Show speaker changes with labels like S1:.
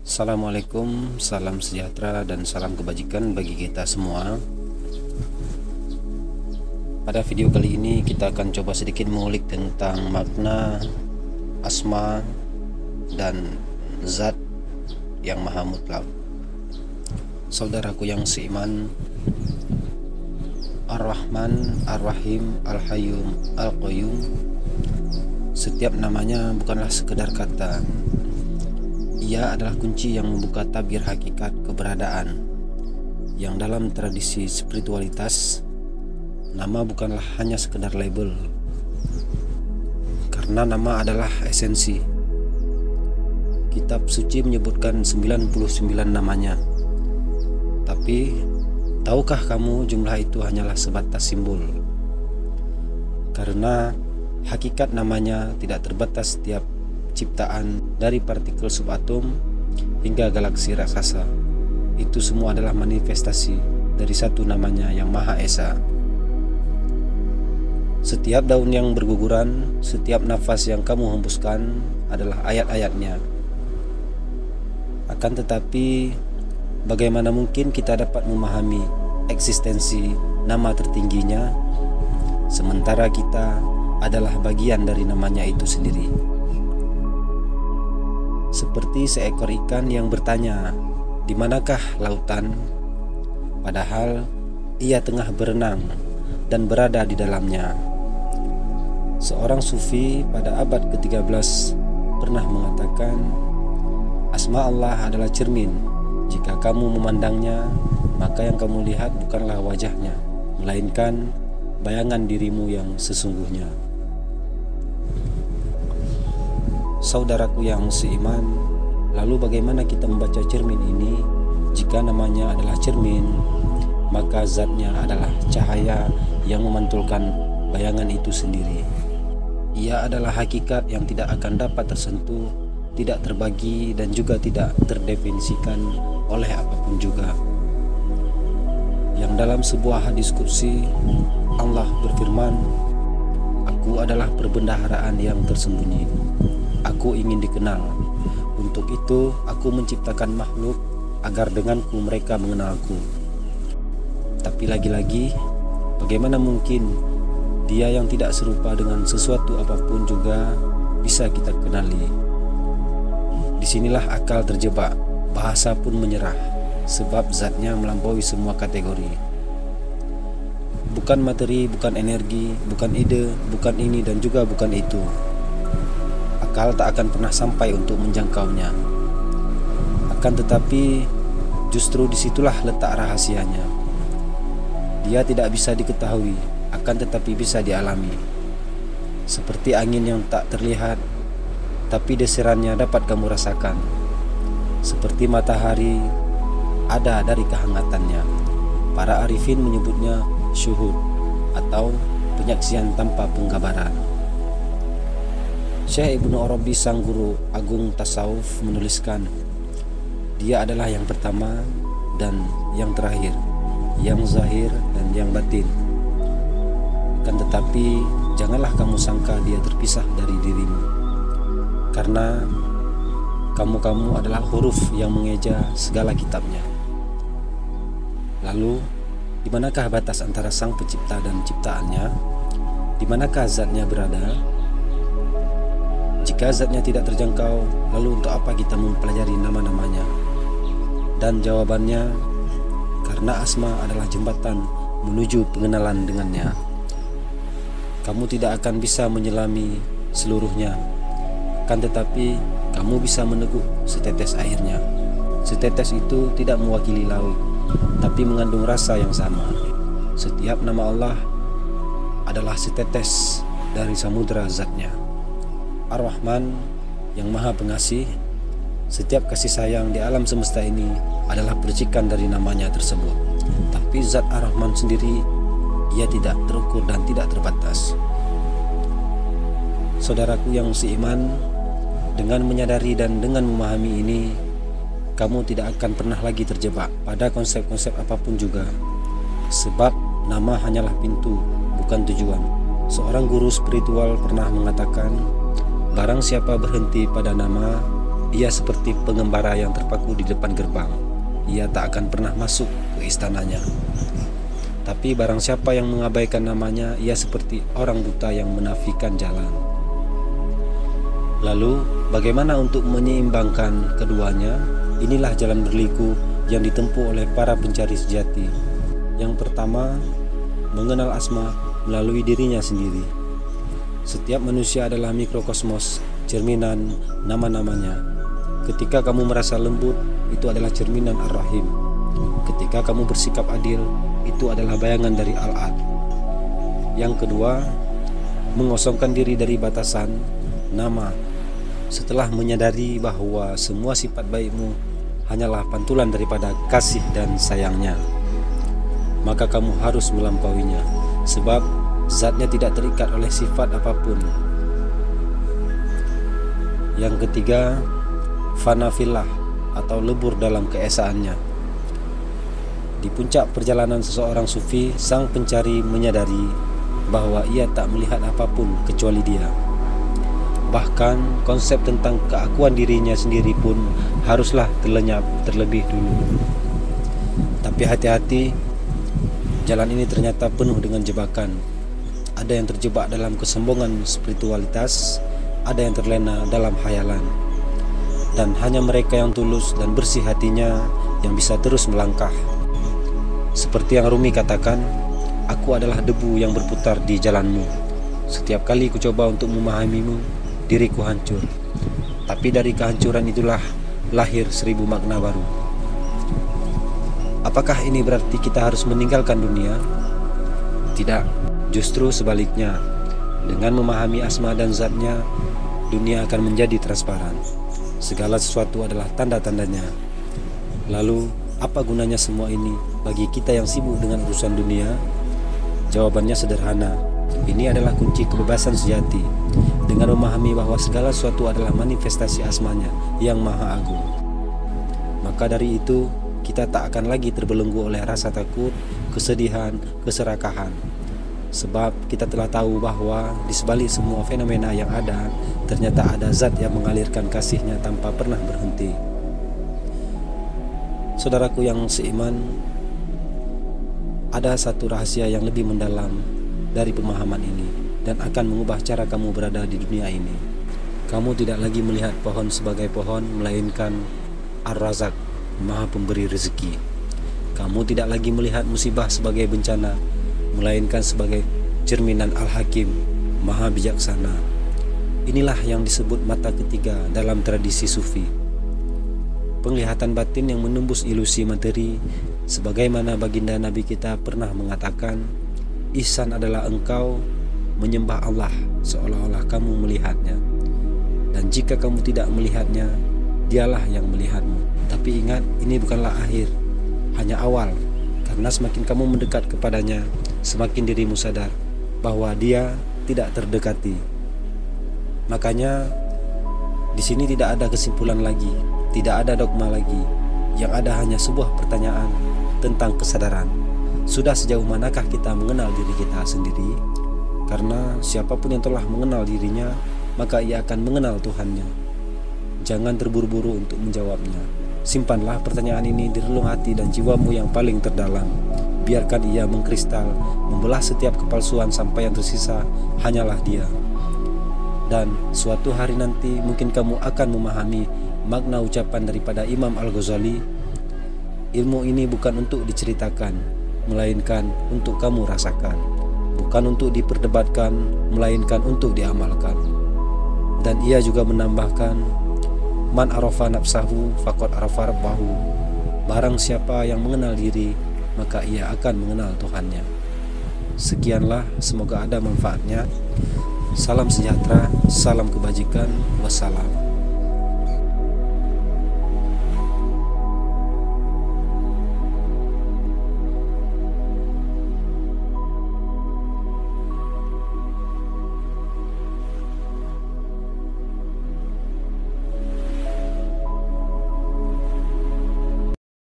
S1: Assalamualaikum, salam sejahtera dan salam kebajikan bagi kita semua. Pada video kali ini kita akan coba sedikit mengulik tentang makna asma dan zat yang maha mutlak. Saudaraku yang seiman, Ar-Rahman, Ar-Rahim, Al-Hayyum, Al-Qayyum, setiap namanya bukanlah sekedar kata. Ia adalah kunci yang membuka tabir hakikat keberadaan. Yang dalam tradisi spiritualitas, nama bukanlah hanya sekedar label, karena nama adalah esensi. Kitab suci menyebutkan 99 namanya. Tapi, tahukah kamu jumlah itu hanyalah sebatas simbol? Karena hakikat namanya tidak terbatas setiap ciptaan, dari partikel subatom hingga galaksi raksasa. Itu semua adalah manifestasi dari satu namanya yang Maha Esa. Setiap daun yang berguguran, setiap nafas yang kamu hembuskan adalah ayat-ayatnya. Akan tetapi, bagaimana mungkin kita dapat memahami eksistensi nama tertingginya, sementara kita adalah bagian dari namanya itu sendiri? Seperti seekor ikan yang bertanya, "Di manakah lautan?" Padahal ia tengah berenang dan berada di dalamnya. Seorang sufi pada abad ke-13 pernah mengatakan, asma Allah adalah cermin. Jika kamu memandangnya, maka yang kamu lihat bukanlah wajahnya, melainkan bayangan dirimu yang sesungguhnya. Saudaraku yang seiman, lalu bagaimana kita membaca cermin ini? Jika namanya adalah cermin, maka zatnya adalah cahaya yang memantulkan bayangan itu sendiri. Ia adalah hakikat yang tidak akan dapat tersentuh, tidak terbagi, dan juga tidak terdefinisikan oleh apapun juga. Yang dalam sebuah hadis qudsi, Allah berfirman, "Aku adalah perbendaharaan yang tersembunyi. Aku ingin dikenal. Untuk itu aku menciptakan makhluk agar denganku mereka mengenalku." Tapi lagi-lagi, bagaimana mungkin Dia yang tidak serupa dengan sesuatu apapun juga bisa kita kenali? Disinilah akal terjebak, bahasa pun menyerah, sebab zatnya melampaui semua kategori. Bukan materi, bukan energi, bukan ide, bukan ini dan juga bukan itu. Akal tak akan pernah sampai untuk menjangkaunya. Akan tetapi, justru disitulah letak rahasianya. Dia tidak bisa diketahui, akan tetapi bisa dialami. Seperti angin yang tak terlihat, tapi desirannya dapat kamu rasakan. Seperti matahari, ada dari kehangatannya. Para arifin menyebutnya syuhud atau penyaksian tanpa penggambaran. Syekh Ibnu Arabi, sang guru agung tasawuf, menuliskan, dia adalah yang pertama dan yang terakhir, yang zahir dan yang batin. Kan tetapi janganlah kamu sangka dia terpisah dari dirimu, karena kamu adalah huruf yang mengeja segala kitabnya. Lalu, di manakah batas antara sang pencipta dan ciptaannya? Di manakah zatnya berada? Jika zatnya tidak terjangkau, lalu untuk apa kita mempelajari nama-namanya? Dan jawabannya, karena asma adalah jembatan menuju pengenalan dengannya. Kamu tidak akan bisa menyelami seluruhnya, kan tetapi kamu bisa meneguh setetes airnya. Setetes itu tidak mewakili laut, tapi mengandung rasa yang sama. Setiap nama Allah adalah setetes dari samudera zatnya. Ar-Rahman yang maha pengasih, setiap kasih sayang di alam semesta ini adalah percikan dari namanya tersebut. Tapi zat Ar-Rahman sendiri, ia tidak terukur dan tidak terbatas. Saudaraku yang seiman, dengan menyadari dan dengan memahami ini, kamu tidak akan pernah lagi terjebak pada konsep-konsep apapun juga. Sebab nama hanyalah pintu, bukan tujuan. Seorang guru spiritual pernah mengatakan, barang siapa berhenti pada nama, Ia seperti pengembara yang terpaku di depan gerbang. Ia tak akan pernah masuk ke istananya. Tapi barang siapa yang mengabaikan namanya, ia seperti orang buta yang menafikan jalan. Lalu, bagaimana untuk menyeimbangkan keduanya? Inilah jalan berliku yang ditempuh oleh para pencari sejati. Yang pertama, mengenal asma melalui dirinya sendiri. Setiap manusia adalah mikrokosmos, cerminan nama-namanya. Ketika kamu merasa lembut, itu adalah cerminan Ar-Rahim. Ketika kamu bersikap adil, itu adalah bayangan dari Al-Ad. Yang kedua, mengosongkan diri dari batasan nama. Setelah menyadari bahwa semua sifat baikmu hanyalah pantulan daripada kasih dan sayangnya, maka kamu harus melampauinya, sebab zatnya tidak terikat oleh sifat apapun. Yang ketiga, fana fillah atau lebur dalam keesaannya. Di puncak perjalanan seseorang sufi, sang pencari menyadari bahwa ia tak melihat apapun kecuali dia. Bahkan konsep tentang keakuan dirinya sendiri pun haruslah terlenyap terlebih dulu. Tapi hati-hati, jalan ini ternyata penuh dengan jebakan. Ada yang terjebak dalam kesombongan spiritualitas, ada yang terlena dalam khayalan. Dan hanya mereka yang tulus dan bersih hatinya yang bisa terus melangkah. Seperti yang Rumi katakan, aku adalah debu yang berputar di jalanmu. Setiap kali ku coba untuk memahamimu, diriku hancur. Tapi dari kehancuran itulah lahir 1000 makna baru. Apakah ini berarti kita harus meninggalkan dunia? Tidak, justru sebaliknya. Dengan memahami asma dan zatnya, dunia akan menjadi transparan. Segala sesuatu adalah tanda-tandanya. Lalu, apa gunanya semua ini bagi kita yang sibuk dengan urusan dunia? Jawabannya sederhana. Ini adalah kunci kebebasan sejati. Dengan memahami bahwa segala sesuatu adalah manifestasi asmanya yang maha agung, maka dari itu kita tak akan lagi terbelenggu oleh rasa takut, kesedihan, keserakahan. Sebab kita telah tahu bahwa di sebalik semua fenomena yang ada, ternyata ada zat yang mengalirkan kasihnya tanpa pernah berhenti. Saudaraku yang seiman, ada satu rahasia yang lebih mendalam dari pemahaman ini dan akan mengubah cara kamu berada di dunia ini. Kamu tidak lagi melihat pohon sebagai pohon, melainkan Ar-Razak, Maha Pemberi rezeki. Kamu tidak lagi melihat musibah sebagai bencana, melainkan sebagai cerminan Al-Hakim, Maha Bijaksana. Inilah yang disebut mata ketiga dalam tradisi sufi. Penglihatan batin yang menembus ilusi materi, sebagaimana baginda Nabi kita pernah mengatakan, ihsan adalah engkau menyembah Allah seolah-olah kamu melihatnya. Dan jika kamu tidak melihatnya, dialah yang melihatmu. Tapi ingat, ini bukanlah akhir, hanya awal. Karena semakin kamu mendekat kepadanya, semakin dirimu sadar bahwa dia tidak terdekati. Makanya di sini tidak ada kesimpulan lagi, tidak ada dogma lagi. Yang ada hanya sebuah pertanyaan tentang kesadaran. Sudah sejauh manakah kita mengenal diri kita sendiri? Karena siapapun yang telah mengenal dirinya, maka ia akan mengenal Tuhannya. Jangan terburu-buru untuk menjawabnya. Simpanlah pertanyaan ini di relung hati dan jiwamu yang paling terdalam. Biarkan ia mengkristal, membelah setiap kepalsuan sampai yang tersisa hanyalah dia. Dan suatu hari nanti mungkin kamu akan memahami makna ucapan daripada Imam Al-Ghazali, ilmu ini bukan untuk diceritakan, melainkan untuk kamu rasakan. Bukan untuk diperdebatkan, melainkan untuk diamalkan. Dan ia juga menambahkan, man arafa nafsahu faqad arafa rabbahu. Barang siapa yang mengenal diri, maka ia akan mengenal Tuhannya. Sekianlah, semoga ada manfaatnya. Salam sejahtera, salam kebajikan, wassalam.